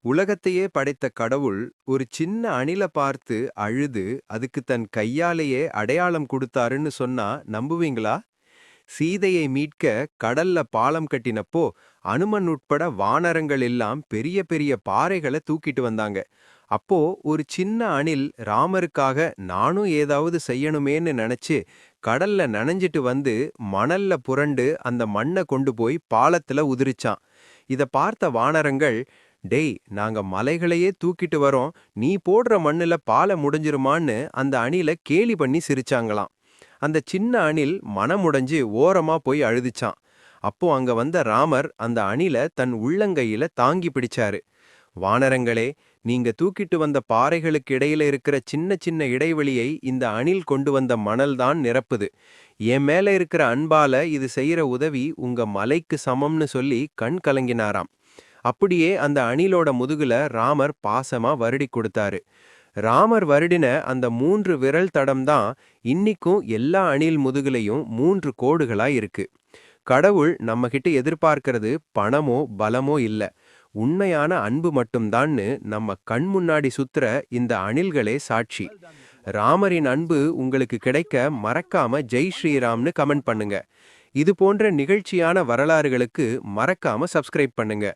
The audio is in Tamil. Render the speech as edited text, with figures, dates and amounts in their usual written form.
உலகத்தையே படைத்த கடவுள் ஒரு சின்ன அணில பார்த்து அழுது அதுக்கு தன் கையாலேயே அடையாளம் கொடுத்தாருன்னு சொன்னா நம்புவீங்களா? சீதையை மீட்க கடல்ல பாலம் கட்டினப்போ அனுமன் உட்பட வானரங்கள் எல்லாம் பெரிய பெரிய பாறைகளை தூக்கிட்டு வந்தாங்க. அப்போ ஒரு சின்ன அணில் ராமருக்காக நானும் ஏதாவது செய்யணுமேன்னு நினைச்சு கடல்ல நனைஞ்சிட்டு வந்து மணல்ல புரண்டு அந்த மண்ணை கொண்டு போய் பாலத்துல உதிரிச்சான். இத பார்த்த வானரங்கள், டேய் நாங்க மலைகளையே தூக்கிட்டு வரோம், நீ போடுற மண்ணுல பால முடிஞ்சிருமான்னு அந்த அணில கேலி பண்ணி சிரிச்சாங்களாம். அந்த சின்ன அணில் மனமுடைஞ்சு ஓரமா போய் அழுதுச்சான். அப்போ அங்க வந்த ராமர் அந்த அணில தன் உள்ளங்கையில தாங்கி பிடிச்சாரு. வானரங்களே, நீங்க தூக்கிட்டு வந்த பாறைகளுக்கு இடையில இருக்கிற சின்ன சின்ன இடைவெளியை இந்த அணில் கொண்டு வந்த மணல் தான் நிரப்புது. என் மேல இருக்கிற அன்பால இது செய்யற உதவி உங்க மலைக்கு சமம்னு சொல்லி கண் கலங்கினாராம். அப்படியே அந்த அணிலோட முதுகுல ராமர் பாசமா வருடி கொடுத்தாரு. ராமர் வருடின அந்த 3 விரல் தடம் தான் இன்னிக்கும் எல்லா அணில் முதுகுலையும் 3 கோடுகளா இருக்கு. கடவுள் நம்ம கிட்ட எதிர்பார்க்கிறது பணமோ பலமோ இல்ல, உண்மையான அன்பு மட்டும்தான்னு நம்ம கண் முன்னாடி சுத்துற இந்த அணில்களே சாட்சி. ராமரின் அன்பு உங்களுக்கு கிடைக்க மறக்காம ஜெய் ஸ்ரீராம்னு கமெண்ட் பண்ணுங்க. இது போன்ற நிகழ்ச்சியான வரலாறுகளுக்கு மறக்காம சப்ஸ்கிரைப் பண்ணுங்க.